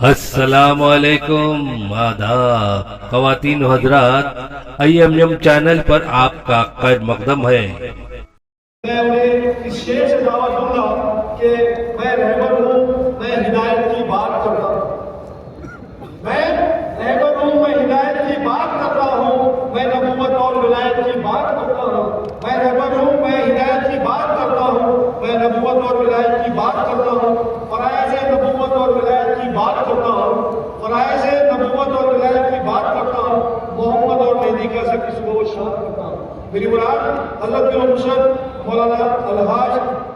السلام علیکم، آداب خواتین و حضرات، IMM چینل پر آپ کا خیر مقدم ہے۔ میں انہیں اس شعر سے دعوت دوں گا کہ میں رہبر ہوں، میں ہدایت کی بات کرتا ہوں۔ میں رہبر ہوں، میں ہدایت کی بات کرتا ہوں، میں نبوت اور ولایت کی بات کرتا ہوں۔ میں رہبر ہوں، میں ہدایت کی بات کرتا ہوں، میں نبوت اور ولایت کی بات کرتا ہوں، فرائض نبوت اور ولایت کی بات کرتا ہوں، فرائض نبوت اور ولایت کی بات کرتا ہوں، محمد اور مہدی کا ذکر صبح و شام کرتا ہوں۔ میری مراد حضرت مرشد مولانا الحاج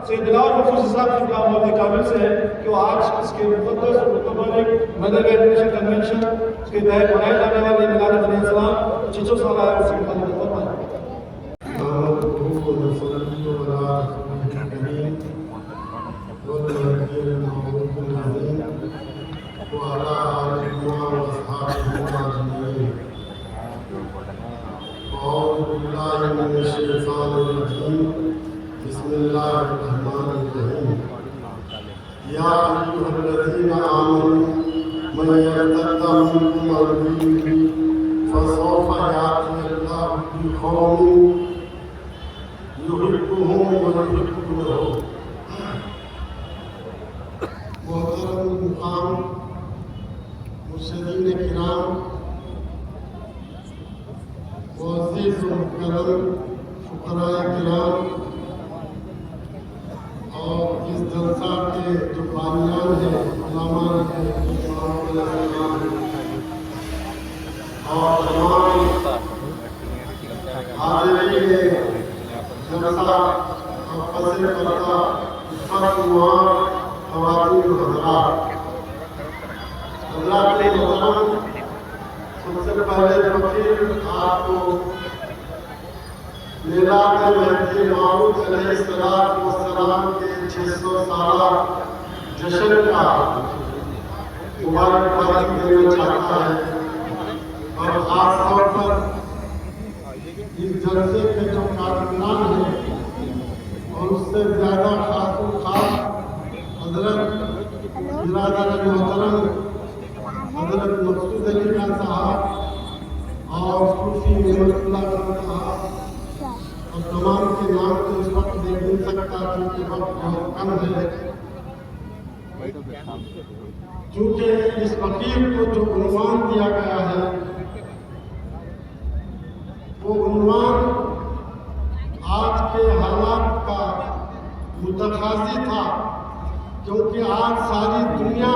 سید دلال محفوظ صاحب کی کامل کامل سے ہے کہ وہ آج اس کے مقدس اور متبرک مدر ایڈمیشن کنونشن اس کے تحت منائے جانے والے میلاد علیہ السلام 600 سالہ ہے، اس کے خالد فرمائیں۔ أعوذ بالله من الشيطان الرجيم بسم الله الرحمن الرحيم يا أيها الذين آمنوا من يرتد منكم عن دينه فسوف يأتي الله بقوم يحبهم ويحبونه محترم المقام مرشدین کرام معزز و مکرم فقراء کرام اور اس جلسہ کے جو بانیان ہیں علماء اور تمام حاضرین جلسہ اور پس پردہ مسلمان خواتین و حضرات، حضرات محترم، سب سے پہلے فقیر آپ کو میلاد مہدی موعود علیہ السلام کے 600 سالہ جشن کا مبارکبادی دینا چاہتا ہے، اور خاص طور پر اس جلسے کے جو کارکنان ہیں اور اس سے زیادہ خاص حضرت برادر محترم حضرت مقصود علی خان صاحب اور صوفی نعمت اللہ خان صاحب اور تمام کے نام تو اس وقت دیکھ نہیں سکتا کیونکہ وقت بہت کم ہے، چونکہ اس فقیر کو جو عنوان دیا گیا ہے وہ عنوان آج کے حالات کا متقاضی تھا، کیونکہ آج ساری دنیا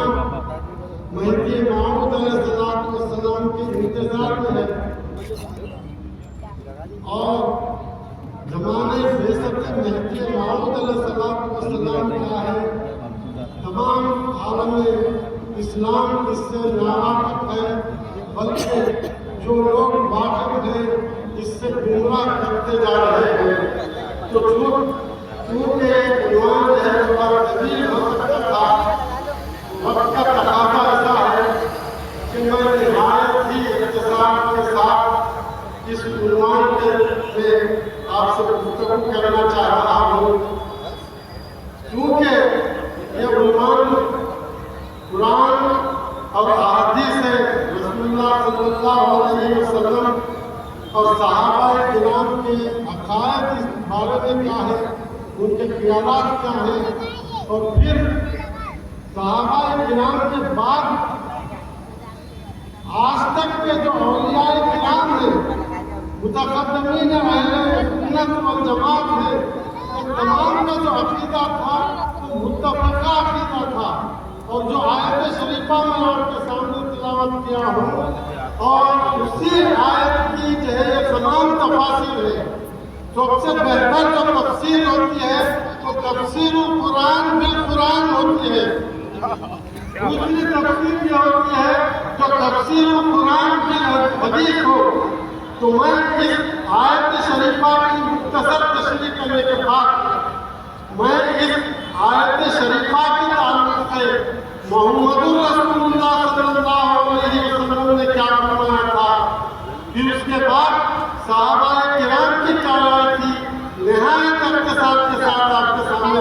مہدی موعود علیہ السلام کے انتظار میں ہے، اور زمانے بعثت مہدی موعود علیہ السلام کیا ہے، تمام عالم اسلام اس سے ناواقف ہے، بلکہ جو لوگ واقف ہیں اس سے گمراہ کرتے جا رہے ہیں۔ تو چونکہ عنوان ہے تھوڑا طویل ہو سکتا تھا، وقت کا تقاضا ایسا ہے کہ میں نہایت ہی اختصار کے ساتھ اس عنوان میں آپ سے گفتگو کرنا چاہ رہا ہوں، کیونکہ یہ عنوان قرآن اور احادیث رسول اللہ صلی اللہ علیہ وسلم اور صحابہ کرام کے عقائد اس بارے میں کیا ہے، ان کے خیالات کیا ہیں، اور پھر صحابہ کرام کے بعد آج تک کے جو اولیاء کرام ہیں، متقدمین اہل سنت والجماعت ہیں، ان تمام کا جو عقیدہ تھا وہ متفقہ عقیدہ تھا، اور جو آیت شریفہ میں آپ کے سامنے تلاوت کیا ہوں، اور اسی آیت کی جو ہے یہ تمام تفاسیر ہے۔ سب سے بہتر جو تفسیر ہوتی ہے وہ تفسیر قرآن بالقرآن ہوتی ہے، دوسری تفسیر یہ ہوتی ہے جو تفسیر قرآن بالحدیث ہو۔ تو میں اس آیت شریفہ کی مختصر تشریح کرنے کے بعد میں اس آیت شریفہ کی تعلق سے محمد رسول اللہ صلی اللہ علیہ وسلم نے کیا فرمایا تھا، پھر اس کے بعد صحابہ کرام کی کیا رائے تھی، نہایت اختصار کے ساتھ آپ کے سامنے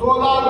16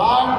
8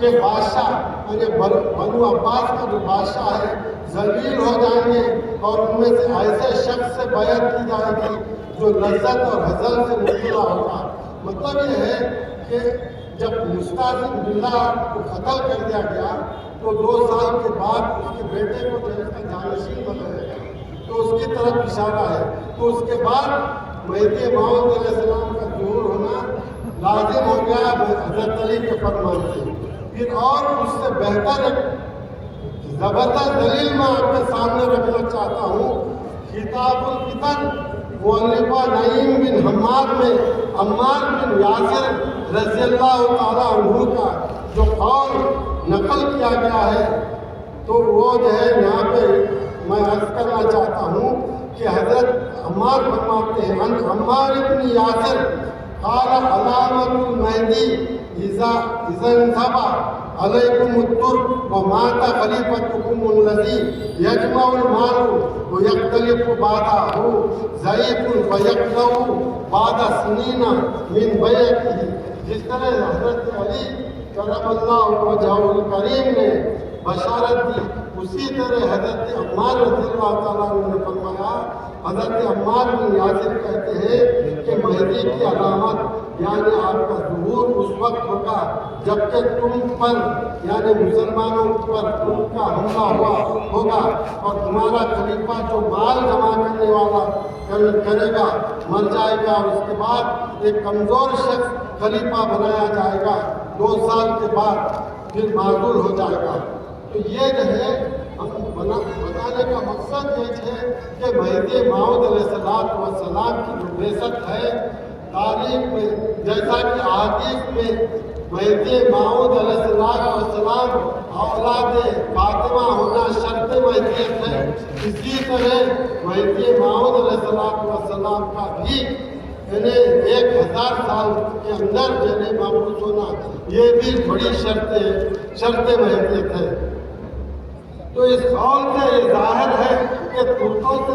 کے بادشاہ یعنی بنو عباس کا جو بادشاہ ہے ذلیل ہو جائیں گے اور ان میں سے ایسے شخص سے بیعت کی جائے گی جو لذت اور ہزل سے مبتلا ہوگا۔ مطلب یہ ہے کہ جب مستعصم باللہ کو قتل کر دیا گیا تو 2 سال کے بعد اس کے بیٹے کو جو اس کا جانشین بنایا گیا، تو اس کی طرف اشارہ ہے۔ تو اس کے بعد مہدی موعود علیہ السلام کا ظہور ہونا لازم ہو گیا حضرت علی کے فرمان سے۔ پھر اور اس سے بہتر ایک زبردست دلیل میں آپ کے سامنے رکھنا چاہتا ہوں۔ کتاب الفتن مؤلفہ نعیم بن حماد میں عمار بن یاسر رضی اللہ تعالیٰ عنہ کا جو قول نقل کیا گیا ہے، تو وہ جو ہے یہاں پہ میں عرض کرنا چاہتا ہوں کہ حضرت عمار فرماتے ہیں ان عمار بن یاسر قال علامت المہدی اذا انصبا علیکم الترک ومات خلیفتکم الذی یجمع المال ویختلف بعدہ ضعیف ویقلع بعد سنین من بیعتہ۔ جس طرح حضرت علی کرم اللہ وجہہ الکریم نے بشارت دی، اسی طرح حضرت عمار رضی اللہ تعالیٰ عنہ نے فرمایا۔ حضرت عمار بن یاسر کہتے ہیں کہ مہدی کی علامت یعنی آپ کا ظہور اس وقت ہوگا جبکہ تم پر یعنی مسلمانوں پر تم کا حملہ ہوگا اور تمہارا خلیفہ جو مال جمع کرنے والا کرے گا مر جائے گا، اس کے بعد ایک کمزور شخص خلیفہ بنایا جائے گا، 2 سال کے بعد پھر معذور ہو جائے گا۔ تو یہ جو ہے بتانے کا مقصد یہ ہے کہ مہدی موعود علیہ السلام کی جو بعثت ہے تاریخ میں، جیسا کہ احادیث میں مہدی موعود علیہ السلام اولاد فاطمہ ہونا شرط مہدیت ہے، اسی طرح مہدی موعود علیہ السلام کا بھی یعنی 1000 سال کے اندر یعنی مبعوث ہونا یہ بھی بڑی شرط مہدیت ہے۔ تو اس قول سے یہ ظاہر ہے کہ ترکوں سے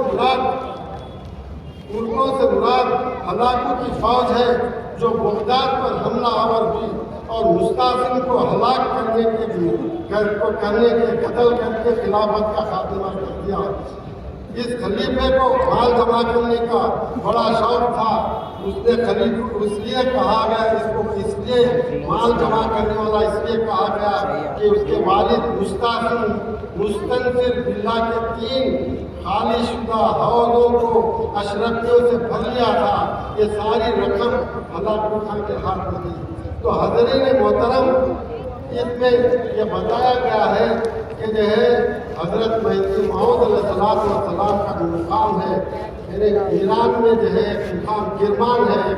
مراد ہلاکو کی فوج ہے جو بغداد پر حملہ آور ہوئی اور مستعصم کو ہلاک کرنے کے قتل کر کے خلافت کا خاتمہ کر دیا۔ اس خلیفے کو مال جمع کرنے کا بڑا شوق تھا، اس لیے کہا گیا اس کو اس لیے مال جمع کرنے والا اس لیے کہا گیا کہ اس کے والد مستنصر باللہ کے 3 خالی شدہ حوضوں کو اشرفیوں سے بھر لیا تھا، یہ ساری رقم ہلاکو خان کے ہاتھ میں دی۔ تو حضرین محترم، اس میں یہ بتایا گیا ہے کہ جو ہے حضرت مہدی موعود علیہ السلام کا جو مقام ہے میرے ایران میں جو ہے ایک مقام کرمان ہے،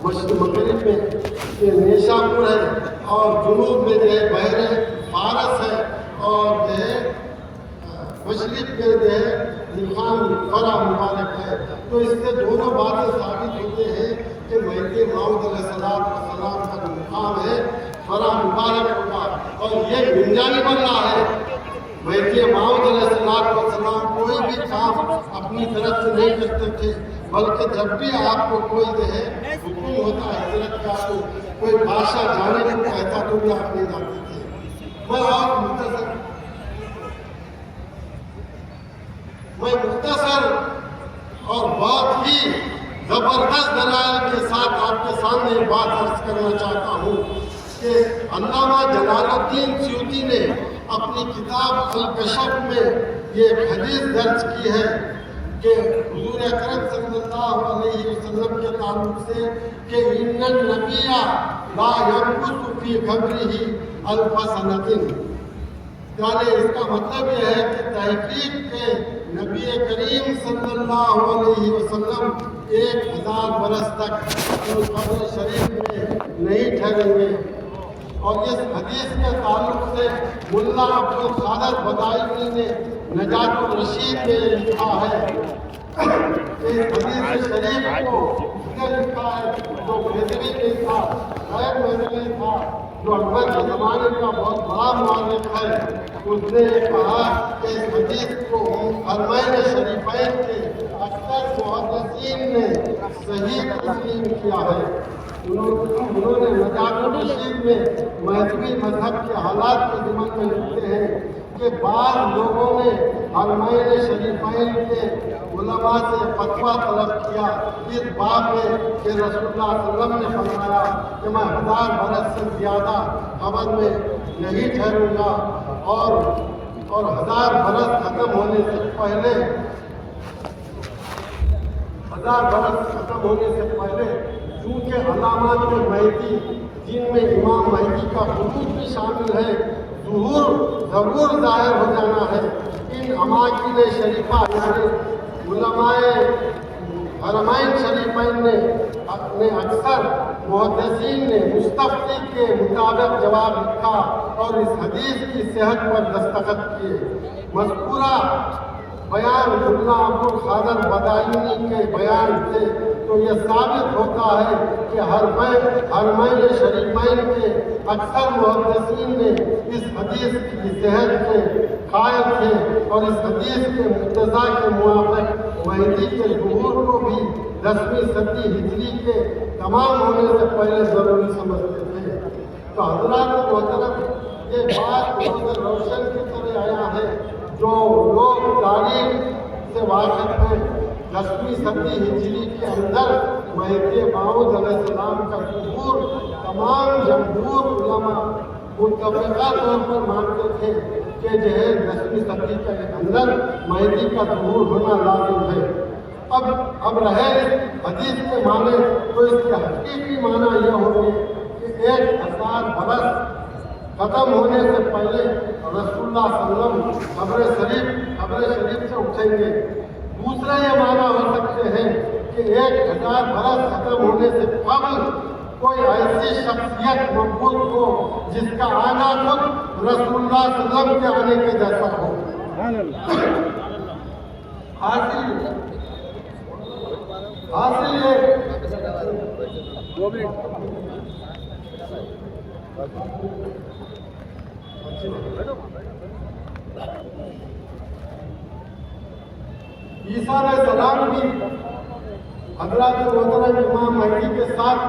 مغرب میں نیشا پور ہے اور جنوب میں جو ہے بحر فارس ہے اور جو ہے مشرق میں جو ہے مقام فرا مبارک ہے۔ تو اس سے دونوں باتیں ثابت ہوتے ہیں کہ مہدی موعود علیہ السلام کا جو مقام ہے فرا مبارک ہوگا اور یہ گنجانی بن رہا ہے۔ مہدی موعود علیہ السلام کوئی بھی کام اپنی طرف سے نہیں کرتے تھے، بلکہ جب بھی آپ کو کوئی جو ہے حکم ہوتا ہے حضرت کا تو کوئی بادشاہ جانے کو کہتا تو بھی آپ نہیں جاتے تھے۔ میں مختصر اور بہت ہی زبردست دلائل کے ساتھ آپ کے سامنے بات عرض کرنا چاہتا ہوں کہ علامہ جلال الدین سیوطی نے اپنی کتاب الکشف میں یہ ایک حدیث درج کی ہے کہ حضور اکرم صلی اللہ علیہ وسلم کے تعلق سے کہ ان النبی لا يمکث فی قبرہ 1000 سنۃ، یعنی اس کا مطلب یہ ہے کہ تحقیق کے نبی کریم صلی اللہ علیہ وسلم 1000 برس تک قبر شریف میں نہیں ٹھہریں گے۔ اور اس حدیث کے تعلق سے ملا عبدالقادر بدائمی نے نجات الرشید میں لکھا ہے کہ اس حدیث شریف کو اس نے لکھا ہے جو بہتری نہیں تھا، غیر محدودی تھا، جو اکبر کے زمانے کا بہت بڑا مؤرخ ہے، اس نے یہ کہا کہ اس حدیث کو حرمین شریفین کے اکثر محدثین نے صحیح تسلیم کیا ہے۔ انہوں نے مذاق الرشید میں مذہبی مذہب کے حالات کے ضمن میں لکھتے ہیں کہ بعض لوگوں نے حرمین شریفین کے علماء سے فتویٰ طلب کیا اس باب میں کہ رسول اللہ صلی اللہ علیہ وسلم نے فرمایا کہ میں 1000 برس سے زیادہ قبر میں نہیں ٹھہروں گا اور 1000 برس ختم ہونے سے پہلے 1000 برس ختم ہونے سے پہلے چونکہ علامات مہدی جن میں امام مہدی کا خروج بھی شامل ہے ظہور ضرور ظاہر ہو جانا ہے۔ ان اماکن شریفہ یعنی علماء حرمین شریفین نے اکثر محدثین نے مستفتی کے مطابق جواب لکھا اور اس حدیث کی صحت پر دستخط کیے۔ مذکورہ بیان ملا عبدالقادر بدائنی کے بیان سے تو یہ ثابت ہوتا ہے کہ حرمین شریفین کے اکثر محدثین نے اس حدیث کی صحت سے قائل تھے اور اس حدیث کے مقتضا کے موافق مہدی کے ظہور کو بھی 10ویں صدی ہجری کے تمام ہونے سے پہلے ضروری سمجھتے تھے۔ تو حضرات محترم یہ بات بہت روشن کی طرح آیا ہے۔ جو لوگ تاریخ سے واقف ہیں 10ویں صدی ہجری کے اندر مہدی موعود علیہ السلام کا ظہور تمام جمہور علماء متفقہ طور پر مانتے تھے کہ جو ہے 10ویں صدی کے اندر مہدی کا ظہور ہونا لازم ہے۔ اب رہے حدیث کے معنی تو اس کے حقیقی معنی یہ ہوگی کہ 1000 برس ختم ہونے سے پہلے رسول اللہ صلی اللہ علیہ وسلم قبر شریف سے اٹھیں گے۔ دوسرا یہ معنی ہو سکتے ہیں کہ 1000 برس ختم ہونے سے قبل کوئی ایسی شخصیت مقبول ہو جس کا آنا خود رسول اللہ صلی اللہ علیہ وسلم کے آنے کے جیسا ہو۔ حاصل یہ عیسیٰ علیہ السلام بھی حضرات محترم امام مہدی کے ساتھ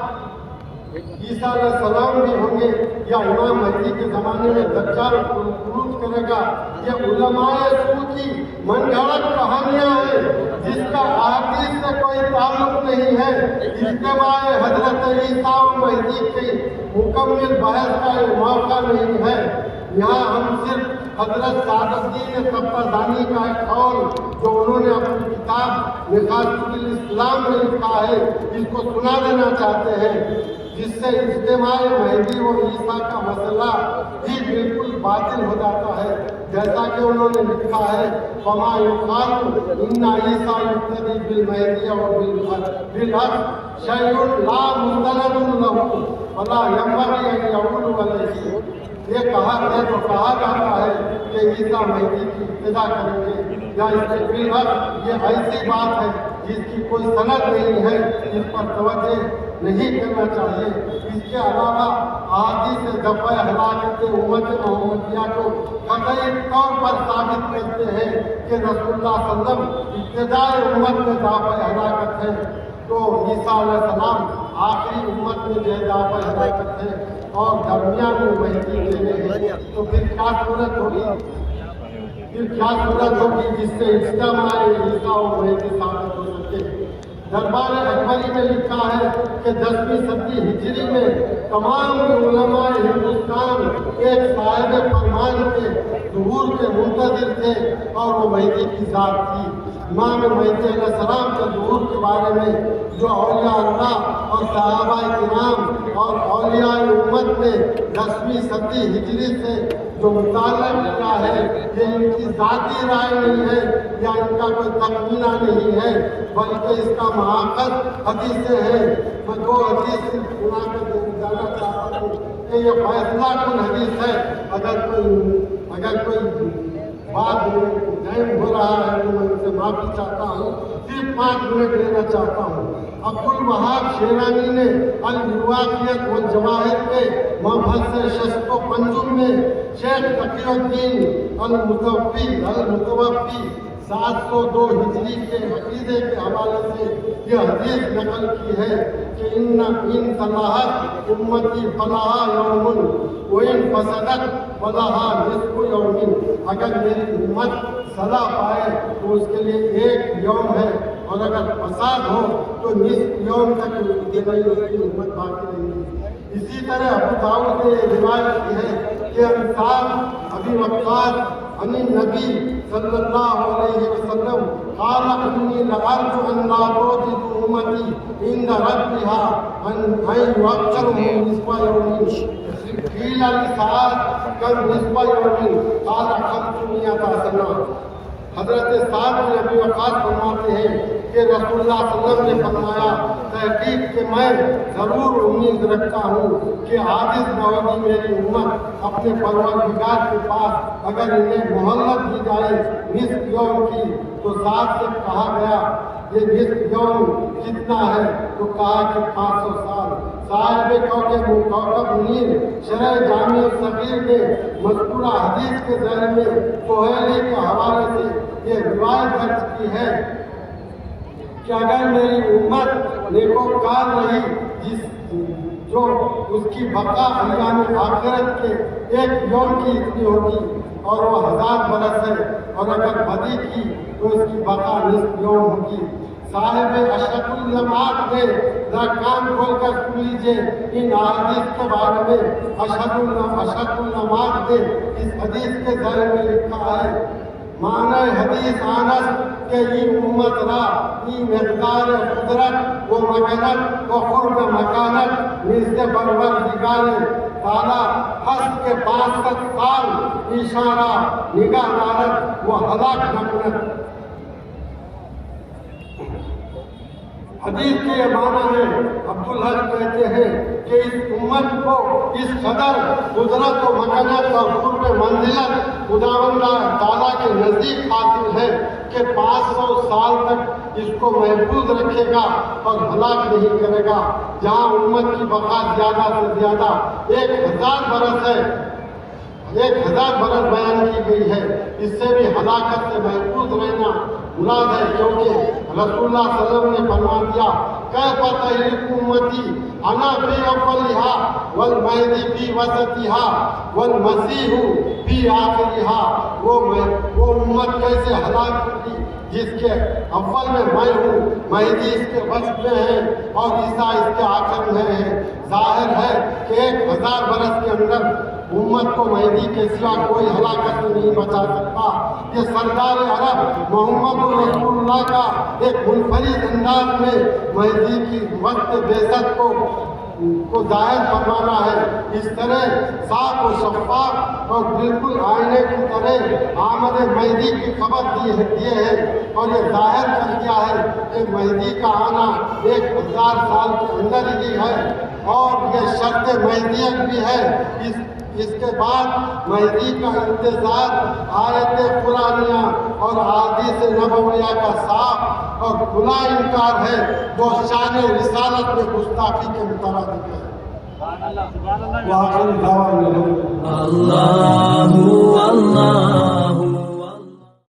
عیسیٰ علیہ السلام بھی ہوں گے یا امام مہدی کے زمانے میں دجال خروج کرے گا۔ یہ علماء سو کی من گھڑت کہانیاں ہیں جس کا احادیث سے کوئی تعلق نہیں ہے۔ اجتماع حضرت عیسیٰ و مہدی کی مکمل بحث کا یہ موقع نہیں ہے۔ یہاں ہم صرف حضرت سعادت الدین طبرانی کا ایک قول جو انہوں نے اپنی کتاب نخاست الاسلام میں لکھا ہے اس کو سنا دینا چاہتے ہیں، جس سے اجتماع مہدی و عیسیٰ کا مسئلہ بھی بالکل باطل ہو جاتا ہے۔ جیسا کہ انہوں نے لکھا ہے فما یقال ان عیسیٰ یقتدی بالمہدی و بالحق شیء لا مستند له ولا ينبغي ان يقول علیہ۔ یہ کہا جاتا ہے کہ عیسیٰ مہدی کی ابتدا کریں گے یا اس کے بالحق یہ ایسی بات ہے جس کی کوئی سند نہیں ہے، اس پر توجہ نہیں کرنا چاہیے۔ اس کے علاوہ احادیث دفع ہلاکت امت محمدیہ کو قطعی طور پر ثابت کرتے ہیں کہ رسول اللہ صلی اللہ علیہ وسلم ابتدائی امت میں دافع ہلاکت ہے، تو عیسیٰ علیہ السلام آخری امت میں جو دافع ہلاکت ہے اور درمیان میں مہدی دینے ہیں۔ تو پھر کیا صورت ہوگی جس سے اجتماع عیسیٰ و مہدی ثابت ہو سکے۔ دربار اکبری میں لکھا ہے کہ 10ویں صدی ہجری میں تمام علماء ہندوستان ایک صاحب فرمان کے ظہور کے منتظر تھے اور وہ مہدی کی ذات تھی۔ امام مہدی علیہ السلام کے ظہور کے بارے میں جو اولیاء اللہ اور صحابہ کرام اور اولیاء امت نے 10ویں صدی ہجری سے جو مطالعہ کیا ہے یہ ان کی ذاتی رائے نہیں ہے یا ان کا کوئی تخمینہ نہیں ہے، بلکہ اس کا ماخذ حدیثیں ہیں۔ میں 2 حدیث سنا کر جانا چاہتا ہوں کہ یہ فیصلہ کن حدیث ہے۔ اگر کوئی بات ٹائم ہو رہا ہے تو میں ان سے معافی چاہتا ہوں، صرف 5 منٹ لینا چاہتا ہوں۔ عبدالوہاب شیرانی نے الواقعیت والجواہر کے مبحث شست و پنجم میں شیخ تقی الدین المتوفی 702 ہجری کے عقیدے کے حوالے سے یہ حدیث نقل کی ہے کہ ان صلاحت امتی فلاح یوم وان فسدت فلاح نصف یوم، اگر میری امت صلاح پائے تو اس کے لیے ایک یوم ہے، اور اگر فساد ہو تو نصف یوم تک اس کی امت باقی رہے گی۔ اسی طرح ابو داؤد نے روایت کی ہے کہ انصار ابی وقاص عن النبی صلی اللہ علیہ وسلم قال انی لارجو ان لا توجد امتی عند ربها ان یؤخرهم نصف یوم قیل لسعد کم نصف یوم قال 500 سنہ۔ حضرت سعد بن ابی وقاص فرماتے ہیں کہ رسول اللہ صلی اللہ علیہ وسلم نے فرمایا تحقیق کہ میں ضرور امید رکھتا ہوں کہ عاجز نہ ہوگی میری امت اپنے پروردگار کے پاس اگر انہیں مہلت دی جائے نصف یوم کی۔ تو سعد سے کہا گیا یہ نصف یوم کتنا ہے؟ تو کہا کہ 500 سال۔ صاحب کوکب منیر شرح جامع الصغیر نے مذکورہ حدیث کے ذیل میں سہیلی کے حوالے سے یہ روایت درج کی ہے کہ اگر میری امت نیکوکار رہی جو اس کی بقا ایام آخرت کے ایک یوم کی اتنی ہوگی اور وہ 1000 برس ہے، اور اگر بدی کی تو اس کی بقا نصف یوم ہوگی۔ صاحب اشرف اللمعات نے ذرا کان کھول کر سن لیجیے ان احادیث کے بارے میں۔ اشرف اللمعات نے اس حدیث کے ذیل میں لکھا ہے معنی حدیث آنس کہ یہ امت را یہ مقدار قدرت و مکنت و قرب مکانت نزد پروردگار تعالی حسب کے 65 سال اشارہ نگاہ دارت و ہلاک نکنت۔ حدیث کے یہ معنی ہے، عبدالحق کہتے ہیں کہ اس امت کو اس قدر قدرت و مکنت اور قرب منزلت خداوند تعالیٰ کے نزدیک حاصل ہے کہ 500 سال تک اس کو محفوظ رکھے گا اور ہلاک نہیں کرے گا۔ جہاں امت کی بقا زیادہ سے زیادہ 1000 برس ہے، 1000 برس بیان کی گئی ہے، اس سے بھی ہلاکت سے محفوظ رہنا مراد ہے، کیونکہ رسول اللہ صلی اللہ علیہ وسلم نے فرما دیا کیف تہلک امتی انا فی اولہا والمہدی فی وسطہا والمسیح فی آخرہا۔ وہ امت کیسے ہلاک ہوگی جس کے اول میں میں ہوں، مہدی اس کے وسط میں ہے اور عیسیٰ اس کے آخر میں ہے۔ ظاہر ہے کہ 1000 برس کے اندر امت کو مہدی کے سوا کوئی ہلاکت نہیں بچا سکتا۔ یہ سرکار عرب محمد رسول اللہ کا ایک منفرد انداز میں مہدی کی وقت بعثت کو ظاہر فرمانا ہے۔ اس طرح صاف و شفاف اور بالکل آئینے کی طرح آمد مہدی کی خبر دیے ہے اور یہ ظاہر کر دیا ہے کہ مہدی کا آنا 1000 سال کے اندر ہی ہے اور یہ شرط مہدیت بھی ہے۔ اس کے بعد مہدی کا انتظار آیت قرآنیہ اور احادیث نبویہ کا صاف اور کھلا انکار ہے جو شان رسالت میں گستاخی کے مترادف ہے۔ وآخر دعوانا اللہ اللہ